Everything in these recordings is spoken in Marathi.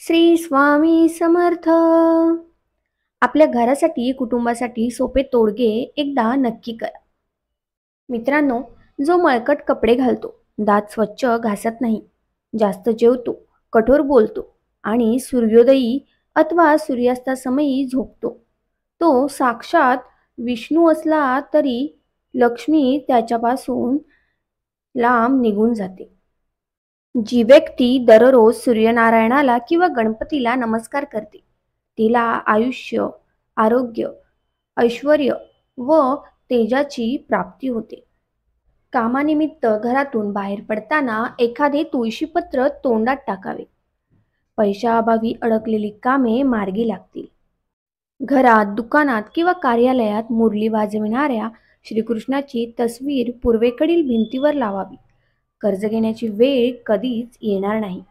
श्री स्वामी समर्थ. आपल्या घरासाठी कुटुंबासाठी सोपे तोडगे एकदा नक्की करा. मित्रांनो, जो मळकट कपडे घालतो, दात स्वच्छ घासत नाही, जास्त जेवतो, कठोर बोलतो आणि सूर्योदयी अथवा सूर्यास्तासमयी झोपतो, तो साक्षात विष्णू असला तरी लक्ष्मी त्याच्यापासून लांब निघून जाते. जी व्यक्ती दररोज सूर्यनारायणाला किंवा गणपतीला नमस्कार करते, तिला आयुष्य, आरोग्य, ऐश्वर्य व तेजाची प्राप्ती होते. कामानिमित्त घरातून बाहेर पडताना एखादे तुळशीपत्र तोंडात टाकावे. पैशाअभावी अडकलेली कामे मार्गी लागतील. घरात, दुकानात किंवा कार्यालयात मुरली वाजविणाऱ्या श्रीकृष्णाची तस्वीर पूर्वेकडील भिंतीवर लावावी. कर्ज घेण्याची वेळ कधीच येणार नाही.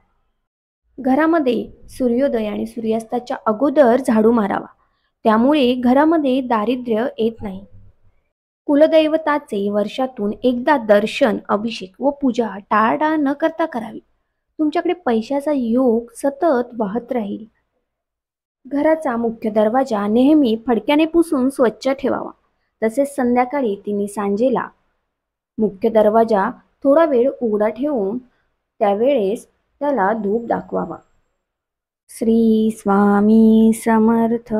घरामध्ये सूर्योदय आणि सूर्यास्ताच्या अगोदर झाडू मारावा. त्यामुळे घरामध्ये दारिद्र्य येत नाही. कुलदैवताचे वर्षातून एकदा दर्शन, अभिषेक व पूजा टाळाटाळ न करता करावी. तुमच्याकडे पैशाचा योग सतत वाहत राहील. घराचा मुख्य दरवाजा नेहमी फडक्याने पुसून स्वच्छ ठेवावा. तसेच संध्याकाळी तिन्ही सांजेला मुख्य दरवाजा थोडा वेळ उघडा ठेवून त्यावेळेस त्याला धूप दाखवावा. श्री स्वामी समर्थ.